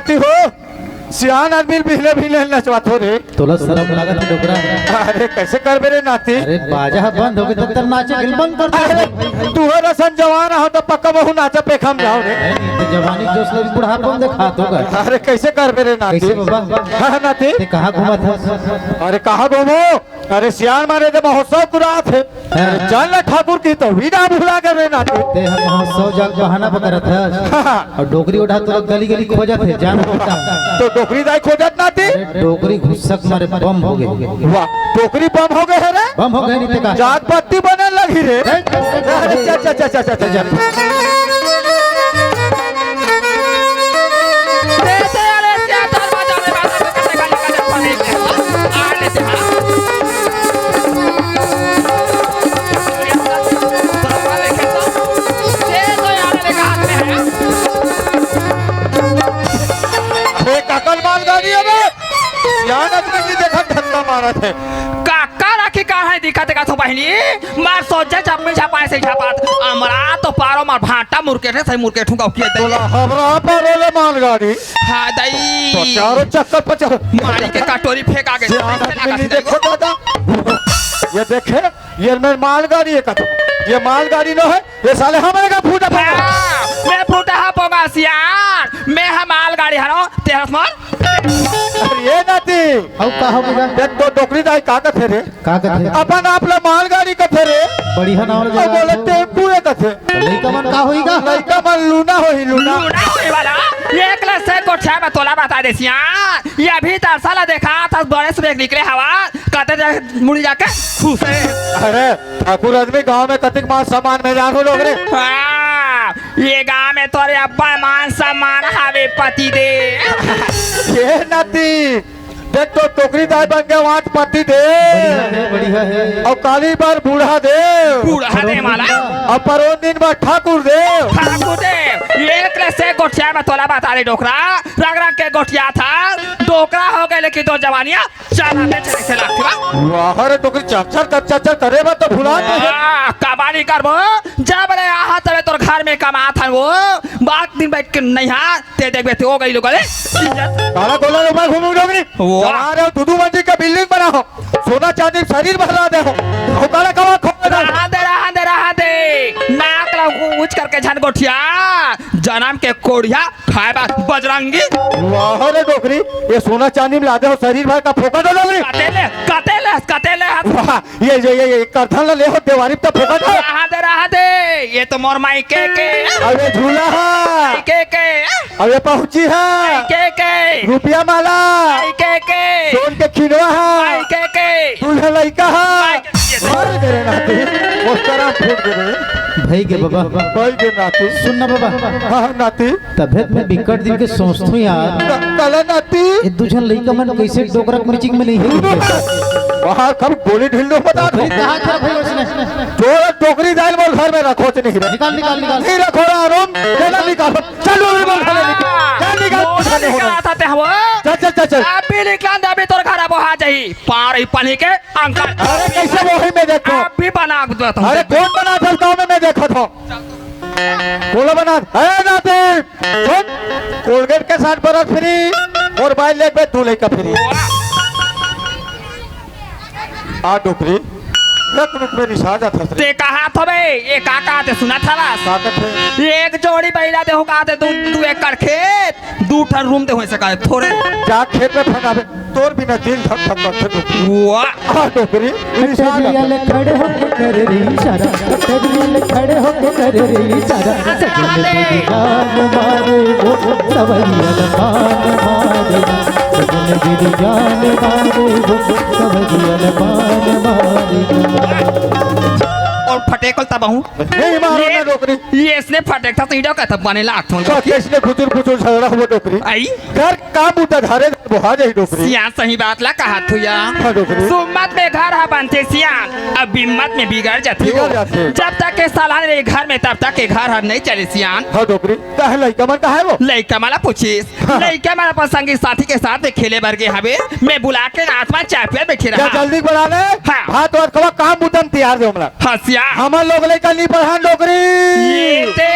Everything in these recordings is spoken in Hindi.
नाती हो सियान आदमी बिहले बिहले नचवात हो रे तोला शर्म लागत है डोकरा। अरे कैसे कर बे रे नाती अरे बाजा बंद हो गई तब तक नाचे गिल बंद कर अरे तू हो रसन जवान हो तो पक्का बहु नाचा पे खम जाओ रे तो जवानी जोश लगी बुढ़ापा में देखा होगा। अरे कैसे कर बे रे नाती कैसे बाबा हाँ नाती ते कहाँ घुमा था? अरे कहाँ घूमो अरे सियान मारे तो महोत्सव कुरा थे चल ठाकुर की तो वीरा भुला कर रे नाती ते हम महोत्सव जाग बहाना पकड़ा था और डोकरी उठा तो गली गली खोजा थे जान तो टोकरी दाई खोजत नाती डोकरी घुसक मारे बम हो गए। वाह टोकरी बम हो गए है रे बम हो गए नहीं ते का जाग बत्ती बनने लगी रे अरे चल चल चल चल चल अकल मालगाड़ी है बे सियान आदमी की देखा धक्का मारा थे काका राखी कहाँ है दिखा देखा तो बहनी मार सोचे जब में छपाए से छपात अमरा तो पारो मार भाटा मुर्के थे सही मुर्के ठुका किए थे बोला हमरा पर ले मालगाड़ी हाँ दई तो चारों चक्कर पर चल मारी के कटोरी फेंक आ सियान आदमी गए देखो दादा ये देखे ये मेरी मालगाड़ी है कतो ये मालगाड़ी न है ये साले हमारे का फूटा पड़ा मैं फूटा हा पोगा सियार मैं हम मालगाड़ी हरो तेरा स्मर अरे ये नाती अब का हो गया देख तो डोकरी दाई का थे रे का कथे अपन आप ले मालगाड़ी कथे रे बढ़िया नाम और बोले टेम्पू है कथे लइका मन का होईगा लइका मन लूना होई लूना लूना होने वाला एक लस से कोठा में तोला बता दे सियार ये अभी तो साला देखा था बड़े से निकले हवा कहते जा मुड़ी जाके खुशे अरे ठाकुर आदमी गांव में कतिक माल सामान में जानो लोग रे ये गाँव में तोरे अब्बा मान सम्मान हावे पति दे ये नाती देख तो टोकरी दाई बन के वाट पति दे बढ़िया है और काली बार बूढ़ा दे बूढ़ा दे माला और परोन दिन बार ठाकुर दे ठाकुर दे एक से गोठिया में तोला बता दे डोकरा रंग रंग के गोठिया था डोकरा हो गए लेकिन तो जवानियां चलाते चले से लगती बा वाह रे टोकरी चरचर करे बा तो भुला नहीं कबाड़ी करबो जब रे आहा तबे तोर घर में कमा था वो बात दिन बैठ के नहीं हा ते देख बेते हो गई लोग ले काला गोला ऊपर घूमू डोगरी अरे दुदू मंजिल का बिल्डिंग बना हो सोना चांदी शरीर भरा दे हो काला कमा खो रहा दे नाक ला ऊंच करके झन गोठिया जन्म के कोढ़िया खाए बा बजरंगी वाह रे डोकरी ये सोना चांदी में लादे हो शरीर भर का फोका दो डोगरी कतेले वाह ये करथन ले हो देवारी पे फोका दो रहा दे ये तो मोर माई के अरे झूला है के अरे पहुंची है के रुपया माला के सोन के खिनवा है के दूल्हा लड़का है मार दे रे नाती वो तरह फूट दे रे भाई के बाबा भाई के नाती सुन ना बाबा हाँ नाती तबियत में बिकट दिन के सोचतू यार काला नाती ये दूजन लइका मन कैसे डोकरा मिर्चिंग में नहीं है बाहर कब गोली ढील दो बता दो कहां था भाई उसने जो टोकरी दाल मोर घर में रखो तो नहीं निकाल नहीं रखो आराम चला निकालो चलो रे मोर घर चल निकाल चल चल अभी निकला अभी तोर घर बहा जाई पार ही पानी के अंकल अरे कैसे वही में देखो अभी बना दो अरे कौन बना था गांव में मैं देखा था बोलो बना अरे नाते सुन कोलगेट के साथ बरस फ्री और मोबाइल ले पे दूल्हे का फ्री आ डोकरी रुक में निशा जाता था ते कहा था बे ये काका ते सुना था बस ताकत है एक जोड़ी बैला दे होगा ते दू एकड़ खेत दू ठन रूम दे होए सका थोड़े जा खेत में फनावे तोर बिना दिल धक धक करते डोकरी वाह आ डोकरी निशा कटरिया खड़े होके कर रही सारा कटरिया खड़े होके कर रही सारा सजन तेरी जान मारे वो सवरिया पान मारे सजन तेरी जान मारे वो सवरिया पान मारे और फटेकल तब हूं नहीं मारो ना डोकरी ये इसने फटेक था सीधा का तब बने लाख थोन तो किसने खुचुर खुचुर झगड़ा हुआ डोकरी आई घर काम उठा धारे बुहा जाई डोकरी सियान सही बात ला कहा तू या हाँ डोकरी सुमत में घर है बनते सियान अब बिम्मत में बिगड़ जाती हो बिगड़ जाते। जब तक के सालान रे घर में तब तक के घर हर नहीं चले सियान हाँ डोकरी काहे लइका मन काहे वो लइका माला पूछिस लइका माला अपन संगी साथी के साथ में खेले बर के हवे मैं बुला के रात में चाय पे बैठे क्या रहा जल्दी बना ले हाँ। हाथ और कवा काम उदम तैयार दे हमरा हसिया हमर लोग लइका नी पढ़ान डोकरी ये ते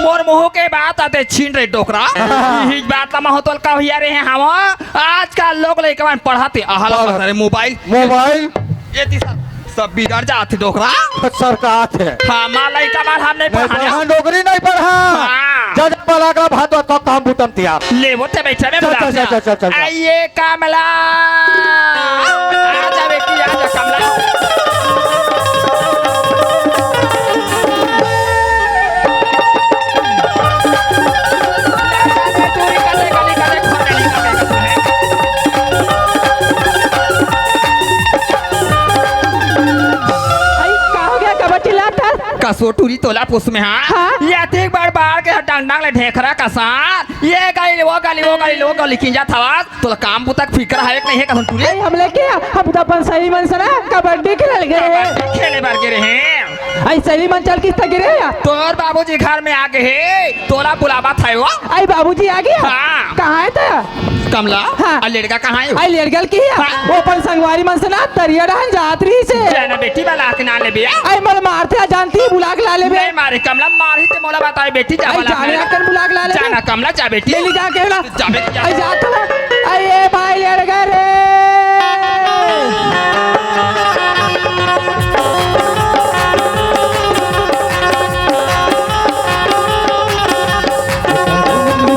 मोर मुंह के बात आते छीन रे डोकरा यही बात ला महतोल का हिया रे हम आजकल लोग लइकवन पढ़ाते अहला रे मोबाइल मोबाइल ये तीसरा सब बिगड़ जाते डोकरा सरकार है हां मां लइका बार हम नहीं पढ़ाने यहाँ नौकरी नहीं पढ़ा हाँ। जज वाला का भात तो काम बुतम तिया ले वो ते बैठे में चल, चल, चल, चल, चल। आइए कमला आजा बेटी आजा कमला कसोटूरी तोला पुस में हाँ ये एक बार बाहर के डांग डांग ले ढेखरा कसान ये गाली वो गाली वो गाली वो गाली किंजा थवा तो काम बुतक फिकर है कि नहीं है कसोटूरी आई हमले के हम तो अपन सही मन से ना कबड्डी खेल गए खेले बार गिरे हैं आई सही मन चल किस गिरे या तोर बाबूजी घर में आ गए है तोला बुलावा था वो आई बाबूजी आ गया हाँ। कहाँ है था कमला हाँ। और लड़का कहाँ है आई लेरगल की है हाँ। वो अपन संगवारी मन से ना तरिया रहन जातरी से जाना बेटी वाला के ना ले बिया आई मल मारते आ जानती है बुला के ला ले बे नहीं मारे कमला मारी ते मोला बताए बेटी जा आई वाला जाने आकर बुला के ला ले जाना कमला जा बेटी ले जा के ना जा बेटी आई जा तो आई ए भाई लेरगा रे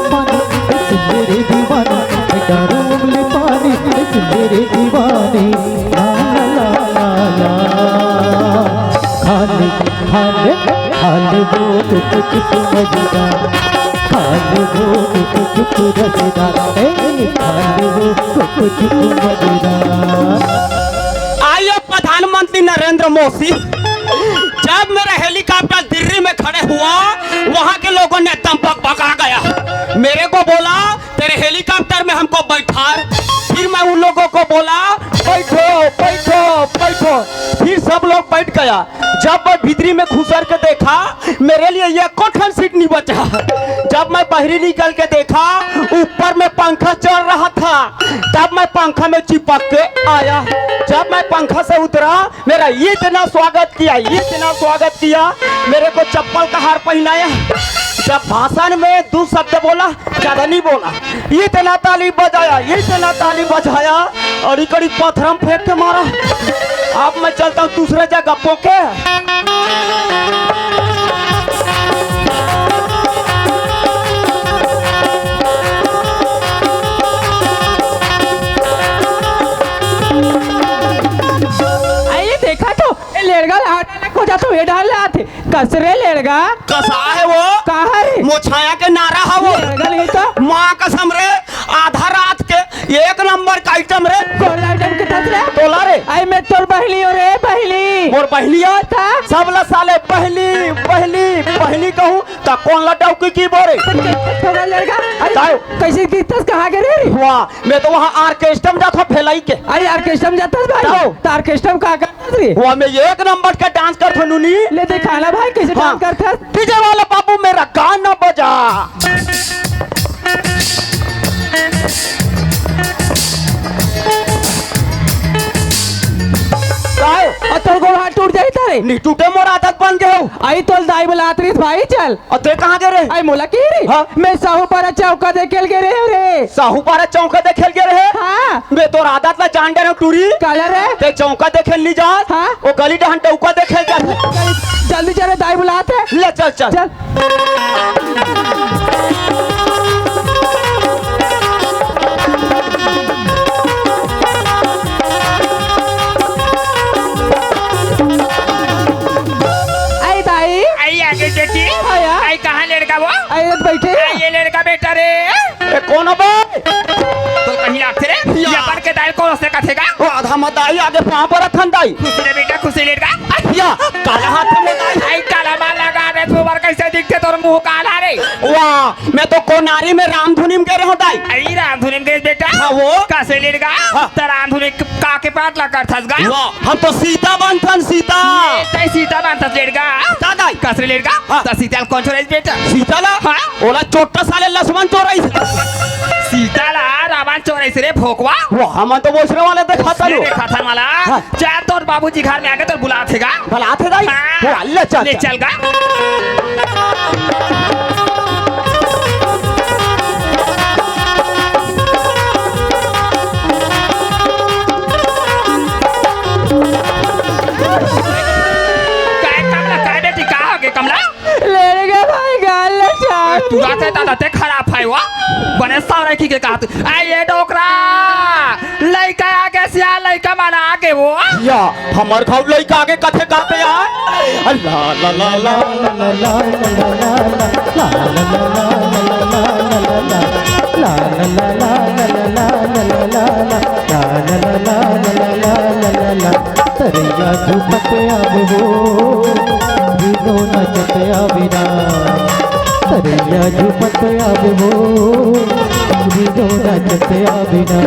मेरे दीवानी डारो उंगली पानी मेरे दीवानी ला ला ला ला खाने खाने खाने वो कुछ कुछ मजेदार खाने वो कुछ कुछ रसेदार खाने वो कुछ कुछ मजेदार। आइए प्रधानमंत्री नरेंद्र मोदी जब मेरा हेलीकॉप्टर दिल्ली में खड़े हुआ वहां के लोगों ने दम भगा गया मेरे को बोला तेरे हेलीकॉप्टर में हमको बैठा फिर मैं उन लोगों को बोला बैठो बैठो बैठो फिर सब लोग बैठ गया जब मैं भीतरी में घुसर के देखा मेरे लिए ये कोठन सीट नहीं बचा जब मैं बाहरी निकल के देखा ऊपर में पंखा चल रहा था तब मैं पंखा में चिपक के आया जब मैं पंखा से उतरा मेरा इतना स्वागत किया मेरे को चप्पल का हार पहनाया जब भाषण में 2 शब्द बोला ज्यादा नहीं बोला इतना ताली बजाया और कड़ी पत्थरम फेंक के मारा अब मैं चलता हूँ दूसरे जगह पोके देखा तो लेड़गा हो जा तो ये डाल आते कसरे लेड़गा कसा है वो कहा है मोछाया के नारा है वो लेड़गा नहीं तो माँ कसम रे आधा रात के 1 नंबर का आइटम रे कौन आइटम के तस रे तोला रे आई मैं तोर बहली हो रे बहली मोर बहलिया था सबला साले पहली कहूँ तो कौन लटाऊ की बोरे थोड़ा लड़का ताऊ। कैसे दिखतस कहाँ के रे वाह मैं तो वहाँ ऑर्केस्ट्रा में जाता फैलाई के अरे ऑर्केस्ट्रा में जाता भाई ताऊ। तो ऑर्केस्ट्रा में कहाँ करता रे वहाँ में 1 नंबर का डांस करता नूनी ले दिखाना भाई कैसे डांस करता डीजे वाला बाबू मेरा गाना बजा और तोर गोड़ हाथ टूट जाई तारे नहीं टूटे मोर आदत बन गए हो आई तोल दाई बुलात रही भाई चल और ते कहाँ गए रे आई मोला की रे हाँ? मैं साहूपारा चौका देखेल के रे साहूपारा चौका देखेल के रहे हाँ मैं तो आदत ला जान डे टूरी कलर है ते चौका देखेल ली जा हाँ? वो गली डहन टौका देखेल जा जल्दी चले दाई बुलाते ले चल चल चल आई दाई आई आगे बेटी आया। आई कहाँ लड़का वो आई बैठे आई ये लड़का बेटा रे ए कौन बे तो कहीं लागते रे या। ये पर के दाल कौन से कथेगा वो आधा मत आई आगे वहां पर रखन दाई खुश रे बेटा खुश लड़का या काला हाथ में दाई आई काला माल लगा रे तू बार कैसे दिखते तोर मुंह काला रे वाह मैं तो कोनारी में रामधुनी में कह रहा हूँ दाई आई रामधुनी के बेटा हाँ, वो? कैसे लड़का हाँ। तो रामधुनी का के पाट लगा थसगा वाह हम तो सीता बनथन सीता तै सीता मानता लड़का दादाई कैसे लड़का हाँ। तो सीता कौन छोड़े बेटा सीता ला हाँ? ओला चोटा साले लक्ष्मण चोराई सीता ला रावण चोरे से रे भोकवा वो हम तो बोसरे वाले देखा था लो देखा था माला हाँ। चार तोर बाबूजी घर में आके तो बुला थेगा भला थे दाई हाँ। वो अल्लाह ले चल चल गा बने सारे की के कहत आई ये डोकरा लइका आगे सिया लइका माना आगे वो या हमर घाव लइका आगे कथे गाते यार अल्लाह ला ला ला ला ला ला ला ला ला ला ला तरैया झूमत आवे हो बिनो नचत आविना तरैया झूमत आवे हो बिनो नचत आविना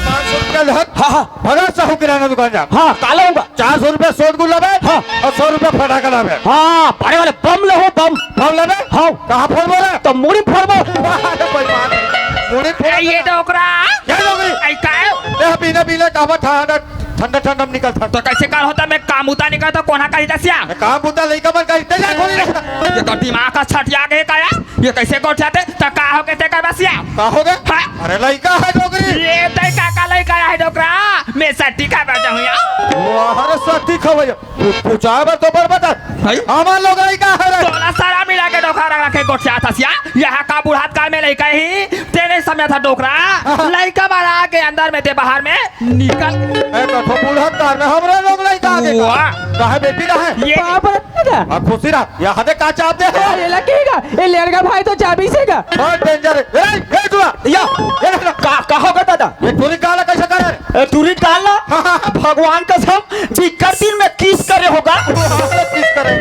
500 रुपया लहत हाँ हाँ भगा साहू किराना दुकान जा हाँ काला होगा 400 रुपया सोट गुल लबे हाँ। और 100 रुपया फटाका लबे हाँ बड़े वाले बम ले हो बम हम लबे हाँ कहाँ फोड़ बोले तो मुड़ी फोड़बो मुड़ी फोड़ आई ये डोकरा क्या लोगी आई काय यह पीने पीने काबा ठंडा ठंडा ठंडा निकल था तो कैसे कर होता मैं काम उता निकल तो कोना कही दसिया काम बुता लइका मन कहीं तेजा खोली रखा ये तो दिमाग का छटिया गए काया ये कैसे कोठ जाते तो का हो के ते कर बसिया का हो गए हाँ। अरे लइका है डोगरी ये तय काका लइका है डोकरा मैं सट्टी का बैठा हूं यार अरे सत्ती खवैया पूछा बर तो बर बता भाई हमार लोग लइका है रे तोला सारा मिला के डोकरा रखे गोठिया थसिया यहाँ का बुढ़ात काल में लइका ही तेरे समय था डोकरा लइका मारा के अंदर में ते बाहर में निकल मैं कठो बुढ़त कार में हमरा लोग लइका आगे वाह। काहे बेटी रहे ये आ खुशी रहा यहाँ दे का चाप दे अरे लगेगा ये लड़का भाई तो चाबी से का बहुत डेंजर है ए दुआ या ये ना का होगा दादा ये टूरी काला कैसे करे तुरी डालना भगवान कसम बिकर दिन में किस करे होगा किस करे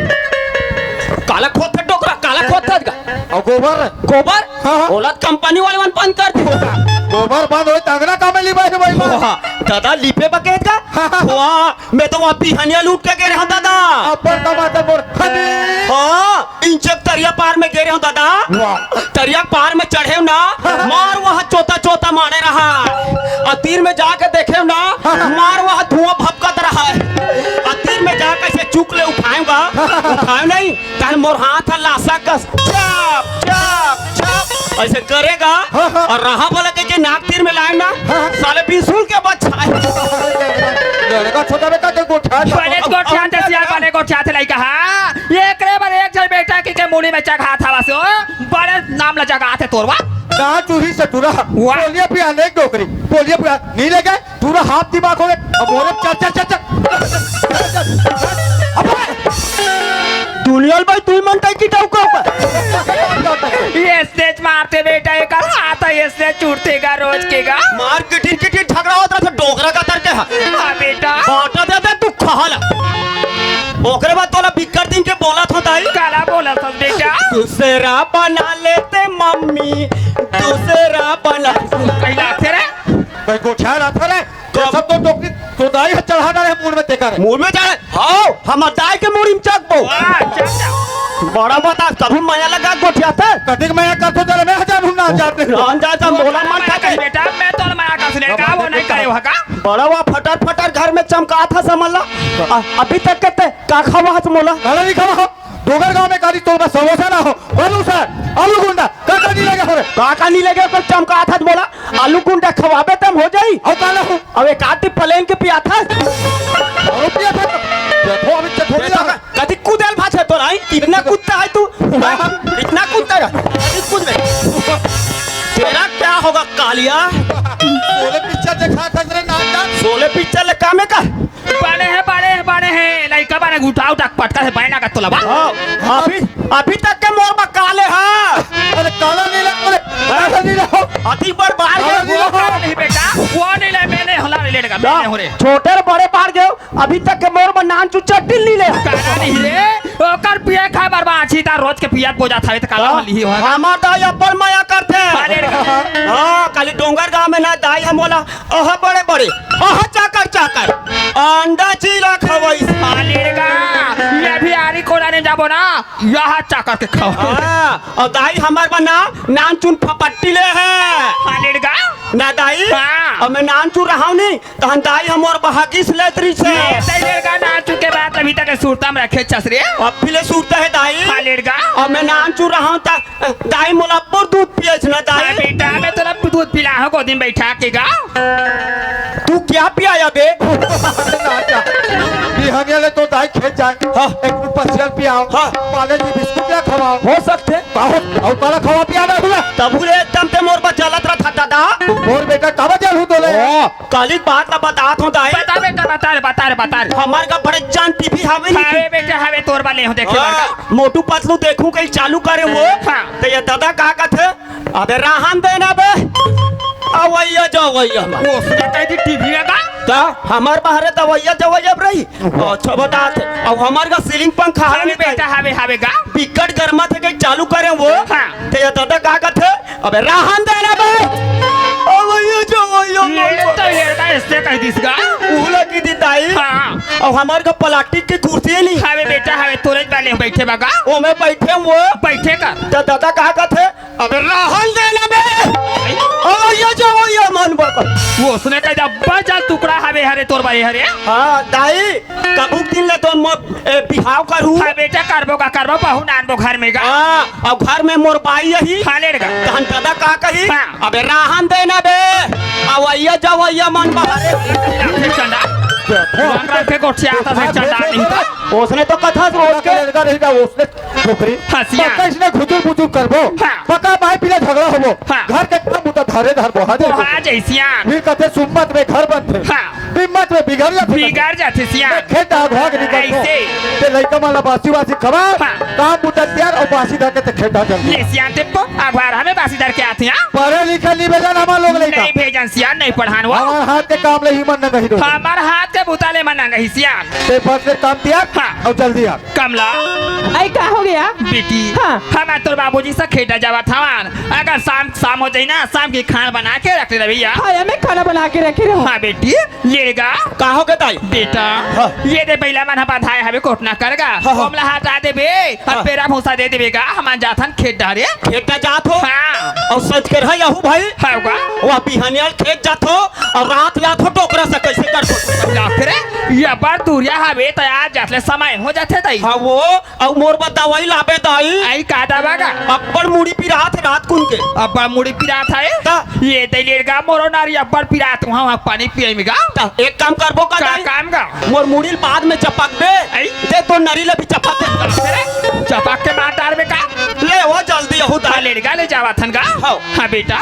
काला खोद डोकरा काला खोद का और गोबर है गोबर हाँ। ओलत कंपनी वाले मन बंद कर दे गोबर बंद हो तंगना का में लिबाई है भाई वाह, दादा लिपे बकेट का वाह मैं तो वहाँ पिहानिया लूट के गिरे हूँ दादा अपन टमाटर बोर हनी हाँ इंचक तरिया पार में गिरे हूँ दादा वाह तरिया पार में चढ़े हूँ ना मार वहाँ चोता चोता मारे रहा और तीर में जाके देखे हूँ ना मार वहाँ धुआं भपकत रहा है और तीर में जाके से चुक ले उठाऊंगा उठाऊ नहीं तार मोर हाथ लाशा कस चाप चाप चाप ऐसे करेगा और रहा बोला के नाक तीर में लाए ना साले बिसूल के बच्चा लड़का छोटा बेटा के गोठा बने गोठिया दसिया बने गोठिया थे लइका हां ये करे बार एक जन बेटा की के मुड़ी में चढ़ा था वासो बड़े नाम ला जगह आते तोरवा ना चूही से टूरा वाह। बोलिए पिया एक डोकरी बोलिए पिया नहीं लगे टूरा हाथ दिमाग हो गए अब मोरे चल चल चल दुनिया भाई तू मन कहीं की टाउका ये स्टेज मारते बेटा एक आता ये स्टेज छूटते का रोज के का मार किटिर किटिर झगड़ा होता था डोगरा का तरके हां बेटा बाटा दे दे तू खाला ओकरे बाद तोला बिकर दिन के बोला था ताई काला बोला सब बेटा दूसरा बना लेते मम्मी दूसरा बना कहला थे रे भाई गोठा रहा रे सब तो टोकरी तो दाई चढ़ाना है मुंह में तेकर मुंह में जाए हां हम दाई के मुड़ी में चक बो वाह चाचा बड़ा बता कभी माया लगा गोठिया था कटिक मैं कर तो चले मैं हजार भूलना जाते रान जाता मोला मन खा के बेटा मैं तो मारा कसने का वो नहीं करे होगा बड़ा हुआ फटर फटर घर में चमका था समझ ला अभी तक कहते का खावा है मोला काला नहीं खावा डोगर गांव में काली तो बस समोसा ना हो बोलू सर आलू गुंडा काका नहीं लगे होरे काका नहीं लगे तो चमका था बोला आलू गुंडा खवाबे तम हो जाई और काला हो अब एक आटी प्लेन के पिया था और पिया था देखो अभी तक थोड़ी लगा कदी कूदेल भाषा तो नहीं कितना कूदता है तू कितना कूदता है कदी कूद में तेरा क्या होगा कालिया बोले पिक्चर देखा था तेरे नाम जान सोले पिक्चर ले कामे का बने हैं लइका बने उठाओ तक पटका से बैना का तोला बा अभी अभी तक के मोर काले हां अरे काला नहीं लगा अरे काला नहीं लगा अति बड़ बाहर काला गए नहीं लगा नहीं बेटा वो नहीं ले मैंने हला ले लेगा मैंने हो रे छोटे और बड़े बाहर गए अभी तक के मोर में नान चू चट्टी ली ले काला नहीं रे ओकर पिए खा बर्बाद छी ता रोज के पियत बोझा थावे त काला ली होगा हमार दाई अपन माया करते अरे हां खाली डोंगर गांव में ना दाई हम बोला ओह बड़े बड़े ओह चाकर चाकर अंडा चीला खवई मालिका ये भी आरी कोला ने जाबो ना यहाँ चाकर के खाओ और दाई हमार बना नान चुन फपट्टी ले है मालिका ना दाई हाँ। और मैं नान चुन रहा हूँ नहीं तो हम दाई हम और बहागिस लेतरी से ये तैलेगा ना चुके बाद अभी तक सूरता में रखे चसरे अब फिले सूरता है दाई मालिका और मैं नान चुन रहा हूँ दाई मुलापुर दूध पिए ना दाई बेटा मैं तो दूध पिला हो को दिन बैठा के गा तू क्या पिया बे बिहानिया ले तो दाई खेत जाए एक पसियल पियाओ हाँ। पाले जी बिस्कुट या खवाओ हो सकते और ताला खवा पिया ना हुआ तब एकदम ते मोर पर चलत रहा दादा और बेटा कब जल हूं तोले ओ काली बात ला बतात हूं दाई बता बेटा बता रे हमार का बड़े जान टीवी हवे हावे बेटा हावे तोर वाले हो देखे बरगा हाँ, मोटू पतलू देखूं कहीं चालू करे वो हाँ। तो ये दादा का थे अबे राहन देना बे अवैया जवैया वो उसने कह दी टीवी में का ता हमार बाहर दवैया जवैया रही अच्छा बता थे अब हमार का सीलिंग पंखा हावे हवे बेटा हावे गा बिकट गर्मा थे कहीं चालू करे वो हाँ। तो ये दादा का थे अबे राहन देना बे अवैया जवैया ये तो लड़का इससे कह दिस गा उला की दी दाई हाँ अब हमार का प्लास्टिक की कुर्सी है नहीं हावे बेटा हावे तोरे वाले हो बैठे बगा वो मैं बैठे वो बैठे कर तो दादा कहा थे अबे राहन देना बे अवैया जवैया मन बकर वो उसने कह दिया बजा टुकड़ा हावे हरे तोर वाले हरे हाँ दाई कबू दिन ले तो बिहाव करूँ हाँ बेटा करबो बहु नानबो घर में गा हाँ अब घर में मोर बाई यही खा लेगा तहन दादा का कही हाँ। अबे राहन देना बे अवैया जवैया मन बहारे चंदा रंग के गोठिया आता है चंदा नहीं था उसने तो कथा सोच के लड़का रहेगा उसने छोकरी हंसिया। पक्का इसने खुचुर पुचुर करबो हाँ। पक्का भाई पिला झगड़ा होबो हाँ। घर के काम बुता धरे धर बहा दे वो हाँ जैसिया फिर कहते सुम्मत में घर बनते हाँ। हिम्मत में बिगड़ जाते बिगाड़ जाते सिया खेत भाग निकलतो ऐसे। ते लइका माला बासी बासी खबा हाँ। काम बुता तैयार और बासी धके ते खेता चल ले सिया टेपो अखबार हमें बासीदार के आते हैं पढ़े लिखे निवेदन हमार लोग लइका नहीं भेजन सिया नहीं पढ़ान वो हमार हाथ के काम ले हिम्मत न कही दो हमार हाथ के बुताले मना गई सिया ते बस से काम तैयार हाँ। और जल्दी आ कमला आई का हो गया बेटी हाँ। हम तोर बाबूजी से खेता जावा था अगर शाम हो जाए ना शाम की खाना बना के रख ले भैया हाँ मैं खाना बना के रखे रहो हाँ बेटी लेगा का हो के दाई बेटा हाँ। ये दे पहला मन बधाई हमें कोटना करेगा हाँ। हमला हटा देबे और पेरा भूसा दे देबेगा हम जाथन खेत डारे खेत जात हो हाँ और सच के रहा यहू भाई होगा वो बिहानियाल खेत जात हो और रात जात हो टोकरा से कैसे कर सो लाखरे ये बार दूरिया हवे तैयार जातले समय हो जाते तई हाँ वो और मोर बतावाई लाबे दाई आई का दबागा अब्बड़ मुड़ी पी रात कुन के अब मुड़ी पिरात है ता। ये तैलेगा मोरो नारी अब्बर पिरात वहां पानी पिए में गा ता, एक काम करबो का का दाई काम गा मोर मुड़ी बाद में चपक बे आई। दे तो नरी ले भी चपक दे चपाक के मार डार में का ले वो जल्दी यहू दाई लेगा ले जावा थन गा हाँ। हाँ बेटा